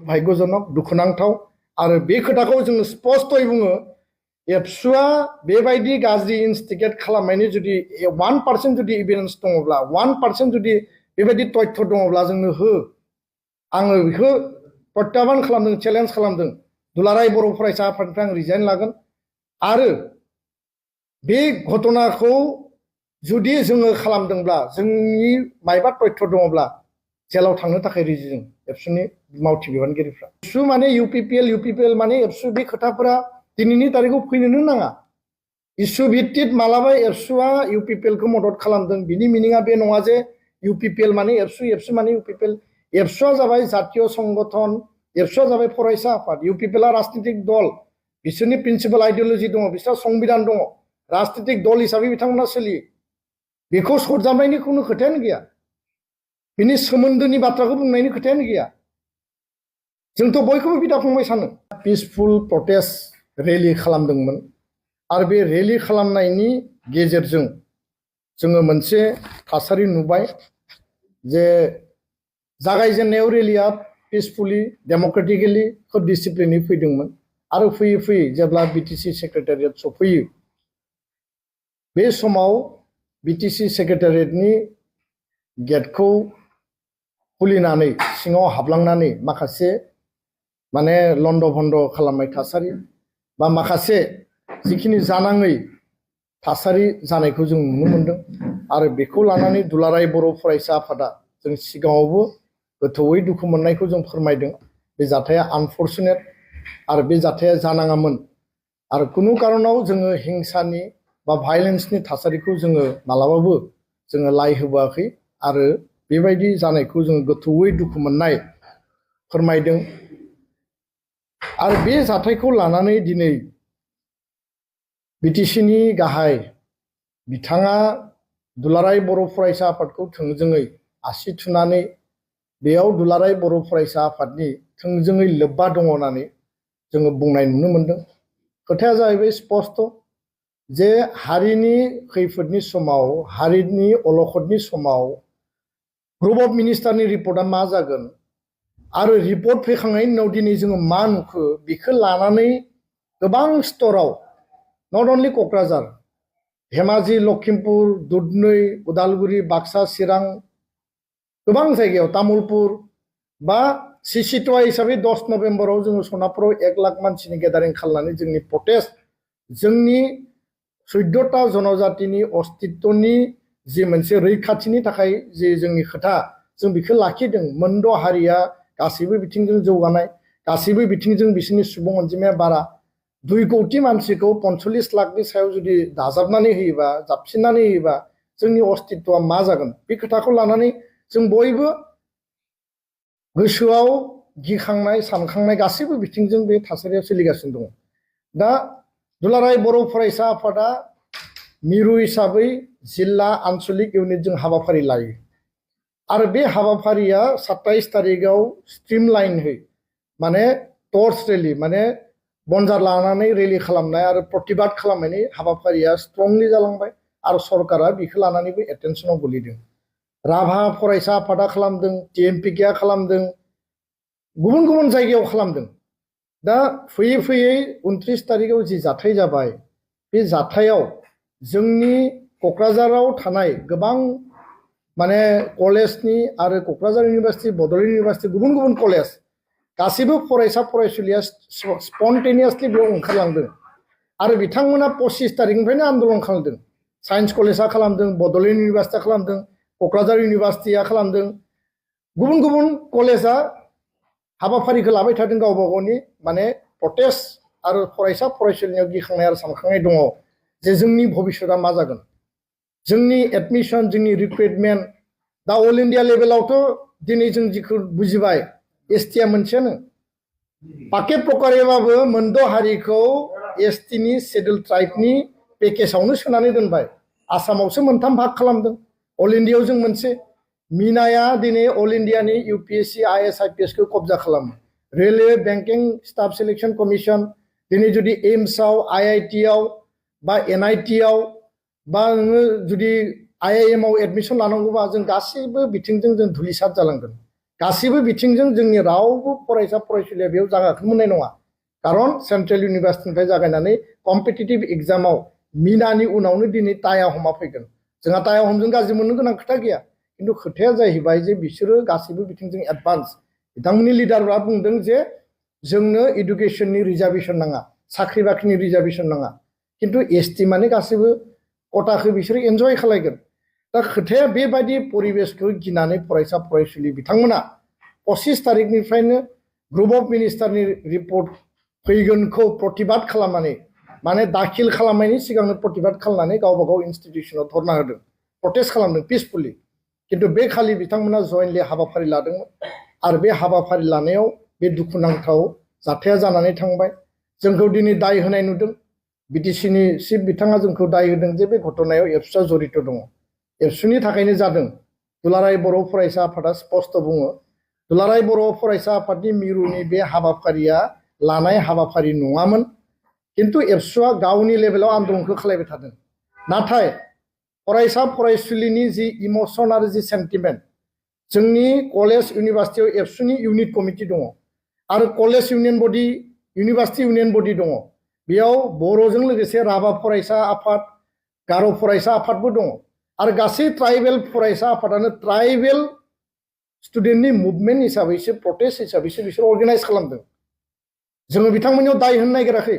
भाग्यजनक दुखुनांथाव आरो बे खोथाखौ जों स्पष्टयै बुङो एबसुआ बेबायदि गाज्रि इनस्टिगेट खालामनायनि जुदि 1% जुदि एभिडेन्स दङब्ला 1% जुदि बेबायदि तथ्य दङब्ला जोंनो हो आङो बेखौ प्रत्याबान खालामदों चेलेन्ज खालामदों दुलाराय बर' फरायसा आफादनिफ्राय आं रिजाइन लागोन आरो बे घटनाखौ जुदि जोङो खालामदोंब्ला जोंनि मायबा तथ्य दङब्ला जेलाव थांनो थाखाय रेडि जों एबसुनि मावथि बिबानगिरिफ्रा एबसु माने इउपिपिएल माने एबसु बे खोथाफोरा दिनैनि तारिखआव फैनोनो नाङा इसु भित्तिक मालाबा एबसुआ इउपिपिएलखौ मदद खालामदों बिनि मिनिङा बे नङा जे इउपिपिएल माने एबसु माने इउपिपिएल एबसुआ जाबाय जातीय संगठन एबसुआ जाबाय फरायसा आफाद इउपिपिएलआ राजनीतिक दल बिसोरनि प्रिन्सिपाल आइडियोलजी दङ बिसोरहा संबिधान दङ राजनीतिक दल हिसाबै बिथांमोना सोलियो बेखौ सरजाबनायनि खुनु खोथायानो गैया बिनि सोमोन्दोनि बाथ्राखौ बुंनायनि खोथायानो गैया जोंथ' बयखौबो बिदा फंबाय सानो पिसफुल प्रटेस्ट रेलि खालामदोंमोन आरो बे रेलि खालामनायनि गेजेरजों जोङो मोनसे थासारि नुबाय जे जागायजेननायाव रेलिया पिसफुली डेम'क्रेटिकेलि खोब डिसिप्लिनै फैदोंमोन आरो फैयै फैयै जेब्ला बिटिसि सेक्रेटारियेट सफैयो बे समाव बिटिसि सेक्रेटारियेटनि गेटखौ खुलिनानै सिङाव हाबलांनानै माखासे माने लन्ड भन्ड खालामनाय थासारि बा माखासे जिखिनि जानाङै थासारि जानायखौ जों नुनो मोनदों आरो बेखौ लानानै दुलाराय बर' फरायसा आफादा जों सिगाङावबो गोथौयै दुखु मोननायखौ जों फोरमायदों बे जाथाया आनफर्चुनेट आरो बे जाथाया जानाङामोन आरो कुनु कारनाव जोङो हिंसानि बा भायलेन्सनि थासारिखौ जोङो मालाबाबो जोङो लाय होबोआखै आरो बेबायदि जानायखौ जोङो गोथौयै दुखु मोननाय फोरमायदों आरो बे जाथायखौ लानानै दिनै बिटिसिनि गाहाय बिथाङा दुलाराय बर' फरायसा आफादखौ थोंजोङै आसि थुनानै बेयाव दुलाराय बर' फरायसा आफादनि थोंजोङै लोब्बा दङ होननानै जोङो बुंनाय नुनो मोनदों खोथाया जाहैबाय स्पष्ट जे हारिनि खैफोदनि समाव हारिनि अलखदनि समाव ग्रुप अफ मिनिस्टारनि रिपर्टआ मा जागोन आरो रिपर्ट फैखांनायनि उनाव दिनै जोङो मा नुखो बेखौ लानानै गोबां स्तराव नट अनलि क'क्राझार धेमाजि लखिमपुर दुधनৈ उदालगुरि बाक्सा चिरां गोबां जायगायाव तामुलपुर बा सिसिट'वा हिसाबै 10 नभेम्बराव जोङो सनापुराव 1 लाख मानसिनि गेदारिं खालामनानै जोंनि प्रटेस्ट जोंनि 14टा जनजातिनि अस्तित्वनि जि मोनसे रैखाथिनि थाखाय जे जोंनि खोथा जों बेखौ लाखिदों मोनद' हारिया गासैबो बिथिंजों जौगानाय गासैबो बिथिंजों बिसोरनि सुबुं अनजिमाया बारा 2 कौटि मानसिखौ 45 लाखनि सायाव जुदि दाजाबनानै होयोबा जाबसिननानै होयोबा जोंनि अस्तित्वआ मा जागोन बे खोथाखौ लानानै जों बयबो गोसोआव गिखांनाय सानखांनाय गासैबो बिथिंजों बे थासारिया सोलिगासिनो दङ दा दुलाराय बर' फरायसा आफादा मिरु हिसाबै जिल्ला आन्चलिक इउनिटजों हाबाफारि लायो आरो बे हाबाफारिया 27 तारिखआव स्ट्रिमलाइनहै माने टर्च रेलि माने बनजार लानानै रेलि खालामनाय आरो प्रतिबाद खालामनायनि हाबाफारिया स्ट्रंलि जालांबाय आरो सरकारा बेखौ लानानैबो एटेनसनाव गोलैदों राभा फरायसा आफादा खालामदों टिएमपिकेआ खालामदों गुबुन गुबुन जायगायाव खालामदों दा फैयै फैयै 29 तारिखआव जि जाथाय जाबाय बे जाथायाव जोंनि क'क्राझाराव थानाय गोबां माने कलेजनि आरो क'क्राझार इउनिभार्सिटि बड'लेण्ड इउनिभार्सिटि गुबुन गुबुन कलेज गासैबो फरायसा फरायसुलिया स्पन्टेनियासलि बेयाव ओंखारलांदों आरो बिथांमोना 25 तारिखनिफ्रायनो आन्दलन खालामदों साइन्स कलेजआ खालामदों बड'लेण्ड इउनिभार्सिटिया खालामदों क'क्राझार इउनिभार्सिटिया खालामदों गुबुन गुबुन कलेजआ हाबाफारिखौ लाबाय थादों गावबा गावनि माने प्रटेस्ट आरो फरायसा फरायसुलिनियाव गिखांनाय आरो सानखांनाय दङ जे जोंनि भबिष्यतआ मा जागोन जोंनि एडमिशन जोंनि रिक्रुटमेन्ट दा अल इन्डिया लेभेलावथ' दिनै जों जिखौ बुजिबाय एसटिआ मोनसेयानो पाके प्रकारेबाबो मोनद' हारिखौ एसटिनि शेड्युल ट्राइबनि पेकेजावनो सोनानै दोनबाय आसामावसो 3 भाग खालामदों अल इन्डियायाव जों मोनसे मिनाया दिनै अल इन्डियानि इउपिएससि आइएस आइपिएसखौ कब्जा खालामो railway banking staff selection commission दिनै जुदि एम्सआव आइआइटिआव बा एनआइटिआव बा नोङो जुदि आइआइएमआव एडमिशन लानांगौबा जों गासैबो बिथिंजों जों धुलिसात जालांगोन गासिबो बिथिंजों जोंनि रावबो फरायसा फरायसुलिया बेयाव जागाखौ मोननाय नङा खारन सेन्ट्रेल इउनिभार्सिटिनिफ्राय जागायनानै कम्पिटिटिभ एग्जामाव मिनानि उनावनो दिनै टाया हमा फैगोन जोंहा टाया हमजों गाज्रि मोननो गोनां खोथा गैया खिन्थु खोथाया जाहैबाय जे बिसोरो गासिबो बिथिंजों एडभान्स बिथांमोननि लिडारफ्रा बुंदों जे जोंनो एडुकेशननि रिजार्भेसन नाङा साख्रि बाख्रिनि रिजार्भेसन नाङा खिन्थु एसटि माने गासिबो कटाखौ बिसोरो एन्जय खालायगोन दा खोथाया बेबायदि परिबेसखौ गिनानै फरायसा फरायसुलि बिथांमोना 25 तारिखनिफ्रायनो ग्रुप अफ मिनिस्टारनि रिपर्ट फैगोनखौ प्रतिबाद खालामनानै माने दाखिल खालामनायनि सिगांनो प्रतिबाद खालामनानै गावबा गाव इनस्टिटिउसनाव धरना होदों प्रटेस्ट खालामदों पिसफुलि खिन्थु बे खालि बिथांमोना जयेन्टलि हाबाफारि लादोंमोन आरो बे हाबाफारि लानायाव बे दुखुनांथाव जाथाया जानानै थांबाय जोंखौ दिनै दाय होनाय नुदों बिटिसिनि चिफ बिथाङा जोंखौ दाय होदों जे बे घटनायाव एबसुआ जड़ित दङ एबसुनि थाखायनो जादों दुलाराय बर' फरायसा आफादा स्पष्ट बुङो दुलाराय बर' फरायसा आफादनि मिरुनि बे हाबाफारिया लानाय हाबाफारि नङामोन खिन्थु एबसुआ गावनि लेभेलाव आन्दोलनखौ खालायबाय थादों नाथाय फरायसा फरायसुलिनि जि इमोशन आरो जि सेन्टिमेन्ट जोंनि कलेज इउनिभार्सिटियाव एबसुनि इउनिट कमिटि दङ आरो कलेज इउनियन बडि इउनिभार्सिटि इउनियन बडि दङ बेयाव बर'जों लोगोसे राभा फरायसा आफाद गार' फरायसा आफादबो दङ आरो गासै ट्राइबेल फरायसा आफादानो ट्राइबेल स्टुडेन्टनि मुभमेन्ट हिसाबैसो प्रटेस्ट हिसाबैसो बिसोर अर्गानाइज खालामदों जोङो बिथांमोननियाव दाय होनो नागिराखै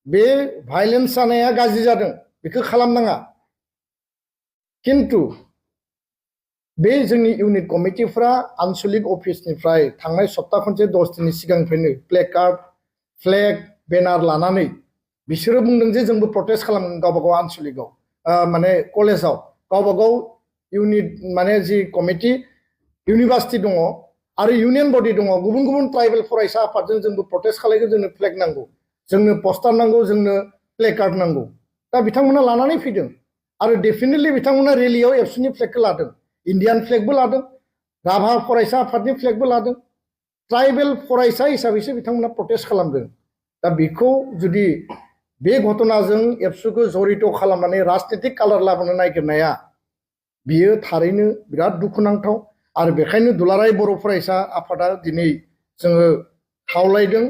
बे भायलेन्स जानाया गाज्रि जादों बेखौ खालामनाङा खिन्थु बे जोंनि इउनिट कमिटिफ्रा आनसलिक अफिसनिफ्राय थांनाय सप्ता खनसे 10 दिननि सिगांनिफ्रायनो प्लेकार्ड फ्लेग बेनार लानानै बिसोरो बुंदों जे जोंबो प्रटेस्ट खालामगोन गावबा गाव आनसलिकआव माने कलेजाव गावबा गाव इउनिट माने जि कमिटि इउनिभार्सिटि दङ आरो इउनियन बडि दङ गुबुन गुबुन ट्राइबेल फरायसा आफादजों जोंबो प्रटेस्ट खालामगोन जोंनो फ्लेग नांगौ जोंनो पस्टार नांगौ जोंनो प्लेकार्ड नांगौ दा बिथांमोना लानानै फैदों आरो डेफिनेटलि बिथांमोना रेलियाव एबसुनि फ्लेगखौ लादों इन्डियान फ्लेगबो लादों राभा फरायसा आफादनि फ्लेगबो लादों ट्राइबेल फरायसा हिसाबैसो बिथांमोना प्रटेस्ट खालामदों दा बेखौ जुदि बे घटनाजों एबसुखौ जड़ित खालामनानै राजनितिक कालार लाबोनो नागिरनाया बियो थारैनो बिराद दुखुनांथाव आरो बेखायनो दुलाराय बर' फरायसा आफादा दिनै जोङो खावलायदों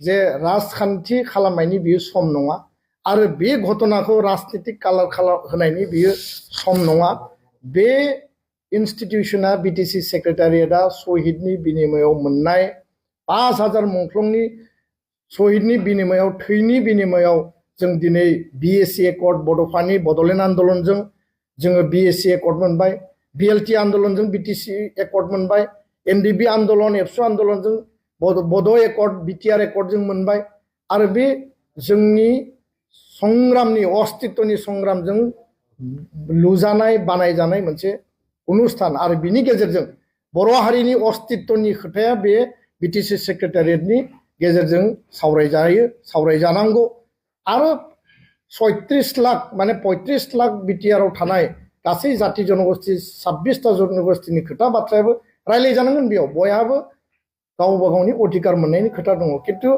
जे राजखान्थि खालामनायनि बियो सम नङा आरो बे घटनाखौ राजनितिक कालार होनायनि बियो सम नङा बे इनस्टिटिउसना बिटिसि सेक्रेटारियेटआ शहीदनि बिनिमयाव मोननाय 5000 मुंख्लंनि शहीदनि बिनिमयाव थैनि बिनिमयाव जों दिनै बिएसि एकर्ड बड'फानि बड'लेण्ड आन्दलनजों जोङो बिएसि एकर्ड मोनबाय बिएलटि आन्दलनजों बिटिसि एकर्ड मोनबाय एनडिबि आन्दलन एबसु आन्दलनजों बड' एकर्ड बिटिआर एकर्डजों मोनबाय आरो बे जोंनि संग्रामनि अस्तित्वनि संग्रामजों लुजानाय बानायजानाय मोनसे अनुस्थान आरो बिनि गेजेरजों बर' हारिनि अस्तित्वनि खोथाया बे बिटिसि सेक्रेटारियेटनि गेजेरजों सावरायजानांगौ आरो 36 लाख माने 35 लाख बिटिआरआव थानाय गासै जाति जनगोष्ठी 26टा जनगोष्ठीनि खोथा बाथ्रायाबो रायलायजानांगोन बेयाव बयहाबो गावबा गावनि अधिकार मोननायनि खोथा दङ खिन्थु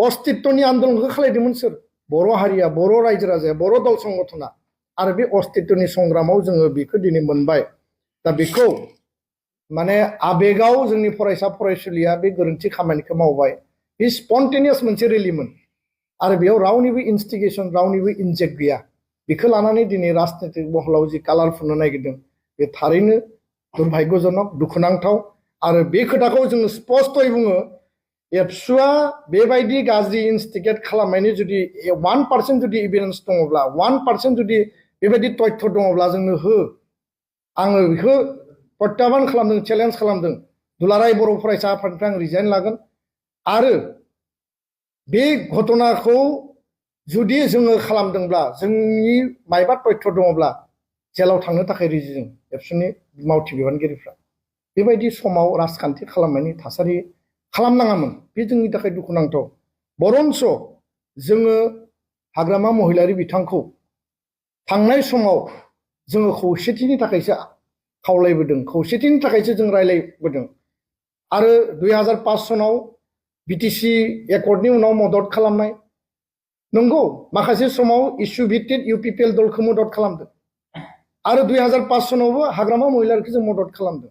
अस्तित्वनि आन्दोलनखौ खालायदोंमोन सोर बर' हारिया बर' रायजो राजाया बर' दल संगठना आरो बे अस्तित्वनि संग्रामाव जोङो बेखौ दिनै मोनबाय दा बेखौ माने आबेगाव जोंनि फरायसा फरायसुलिया बे गोरोन्थि खामानिखौ मावबाय बे स्पन्टेनियास मोनसे रेलिमोन आरो बेयाव रावनिबो इनस्टिगेसन रावनिबो इनजेक्ट गैया बेखौ लानानै दिनै राजनीतिक महलाव जि कालार फुननो नागिरदों बे थारैनो दुर्भाग्यजनक दुखुनांथाव आरो बे खोथाखौ जोङो स्पष्टयै बुङो एबसुआ बेबायदि गाज्रि इनस्टिगेट खालामनायनि जुदि 1% जुदि एभिडेन्स दङब्ला 1% जुदि बेबायदि तथ्य दङब्ला जोंनो हो आङो बेखौ प्रत्याबान खालामदों चेलेन्ज खालामदों दुलाराय बर' फरायसा आफादनिफ्राय आं रिजाइन लागोन आरो बे घटनाखौ जुदि जोङो खालामदोंब्ला जोंनि मायबा तथ्य दङब्ला जेलाव थांनो थाखाय रेडि जों एबसुनि मावथि बिबानगिरिफ्रा बेबायदि समाव राजखान्थि खालामनायनि थासारि खालामनाङामोन बे जोंनि थाखाय दुखुनांथाव बरन्स जोङो हाग्रामा महिलारि बिथांखौ थांनाय समाव जोङो खौसेथिनि थाखायसो खावलायबोदों खौसेथिनि थाखायसो जों रायलायबोदों आरो 2005 सनाव बिटिसि एकर्डनि उनाव मदद खालामनाय नंगौ माखासे समाव इस्यु भित्तिक इउपिपिएल दलखौ मदद खालामदों आरो 2005 सनावबो हाग्रामा महिलारिखौ जों मदद खालामदों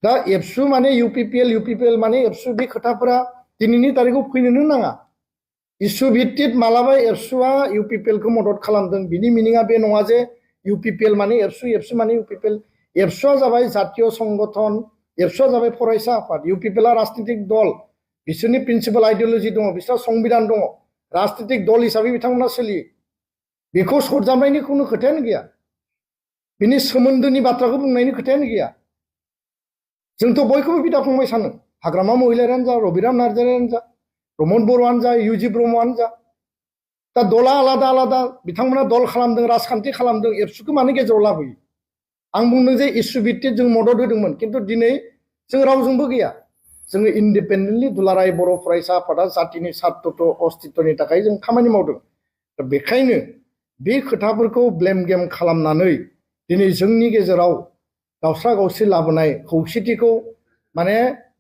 दा एबसु माने इउपिपिएल माने एबसु बे खोथाफोरा दिनैनि तारिखाव फैनोनो नाङा इसु भित्तिक मालाबा एबसुआ इउपिपिएलखौ मदद खालामदों बिनि मिनिङा बे नङा जे इउपिपिएल माने एबसु माने इउपिपिएल एबसुआ जाबाय जातीय संगठन एबसुआ जाबाय फरायसा आफाद इउपिपिएलआ राजनीतिक दल बिसोरनि प्रिन्सिपाल आइडियोलजि दङ बिसोरहा संबिधान दङ राजनीतिक दल हिसाबै बिथांमोना सोलियो बेखौ सरजाबनायनि खुनु खोथायानो गैया बिनि सोमोन्दोनि बाथ्राखौ बुंनायनि खोथायानो गैया जोंथ' बयखौबो बिदा फंबाय सानो हाग्रामा महिलारियानो जा रबिराम नार्जारियानो जा प्रमद बर'आनो जा इउजि ब्रह्मआनो जा दा दला आलादा आलादा बिथांमोना दल खालामदों राजखान्थि खालामदों एबसुखौ मानो गेजेराव लाबोयो आं बुंदों जे इसु भित्तिक जों मदद होदोंमोन खिन्थु दिनै जों रावजोंबो गैया जोङो इन्डिपेन्डेन्टलि दुलाराय बर' फरायसा आफादा जातिनि सार्थ अस्तित्वनि थाखाय जों खामानि मावदों दा बेखायनो बे खोथाफोरखौ ब्लेम गेम खालामनानै दिनै जोंनि गेजेराव गावस्रा गावस्रि लाबोनाय खौसेथिखौ माने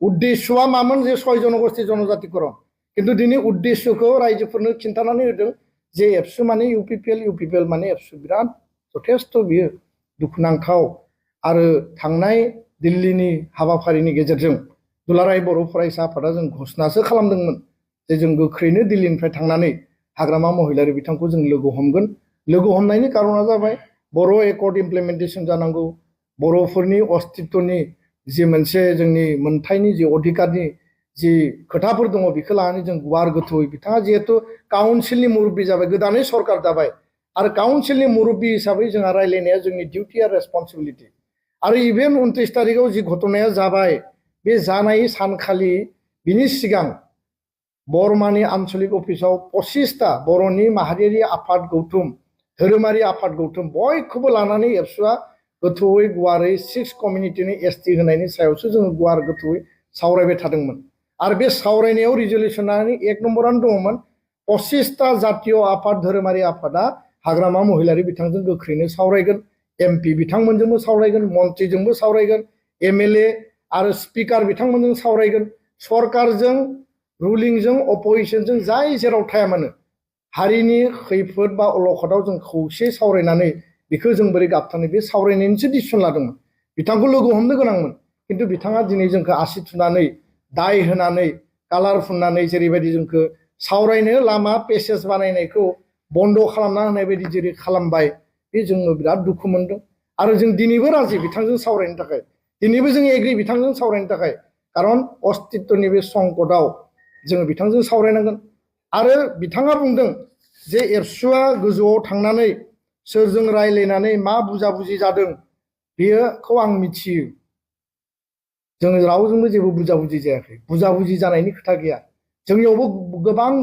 उद्देश्यआ मामोन जे 6 जनगोष्ठी जनजातिकरण खिन्थु दिनै उद्देश्यखौ रायजोफोरनो खिन्थानानै होदों जे एबसु माने इउपिपिएल माने एबसु बिराद जथेस्थ' बियो दुखुनांथाव आरो थांनाय दिल्लीनि हाबाफारिनि गेजेरजों दुलाराय बर' फरायसा आफादा जों घोषणासो खालामदोंमोन जे जों गोख्रैनो दिल्लीनिफ्राय थांनानै हाग्रामा महिलारि बिथांखौ जों लोगो हमगोन लोगो हमनायनि कारना जाबाय बर' एकर्ड इमप्लिमेन्टेसन जानांगौ बर'फोरनि अस्तित्वनि जि मोनसे जोंनि मोनथायनि जि अधिकारनि जि खोथाफोर दङ बेखौ लानानै जों गुवार गोथौयै बिथाङा जिहेतु काउन्सिलनि मुरब्बी जाबाय गोदानै सरकार दाबाय आरो काउन्सिलनि मुरब्बी हिसाबै जोंहा रायलायनाया जोंनि डिउटि आरो रेसपन्सिबिलिटि आरो इभेन 29 तारिखाव जि घटनाया जाबाय बे जानाय सानखालि बिनि सिगां बरमानि आन्चलिक अफिसाव 25टा बर'नि माहारियारि आफाद गौथुम धोरोमारि आफाद गौथुम बयखौबो लानानै एबसुआ गोथौयै गुवारै 6 कमिउनिटिनि एसटि होनायनि सायावसो जोङो गुवार गोथौयै सावरायबाय थादोंमोन आरो बे सावरायनायाव रिजलिउसनानि 1 नम्बरानो दङमोन 25टा जातीय आफाद धोरोमारि आफादा हाग्रामा महिलारि बिथांजों गोख्रैनो सावरायगोन एमपि बिथांमोनजोंबो सावरायगोन मन्त्रिजोंबो सावरायगोन एमएलए आरो स्पिकार बिथांमोनजों सावरायगोन सरकारजों रुलिंजों अपोजिशनजों जाय जेराव थाया मानो हारिनि खैफोद बा अलखदाव जों खौसे सावरायनानै बेखौ जों बोरै गाबथानो बे सावरायनायनिसो डिसिसन लादोंमोन बिथांखौ लोगो हमनो गोनांमोन खिन्थु बिथाङा दिनै जोंखौ आसि थुनानै दाय होनानै कालार फुननानै जेरैबायदि जोंखौ सावरायनो लामा पेसेज बानायनायखौ बन्द खालामना होनाय बायदि जेरै खालामबाय बे जोङो बिराद दुखु मोनदों आरो जों दिनैबो राजि बिथांजों सावरायनो थाखाय दिनैबो जों एग्रि बिथांजों सावरायनो थाखाय खारन अस्तित्वनि बे संकटआव जोङो बिथांजों सावरायनांगोन आरो बिथाङा बुंदों जे एबसुआ गोजौआव थांनानै सोरजों रायलायनानै मा बुजाबुजि जादों बेखौ आं मिथियो जों रावजोंबो जेबो बुजाबुजि जायाखै बुजाबुजि जानायनि खोथा गैया जोंनियावबो गोबां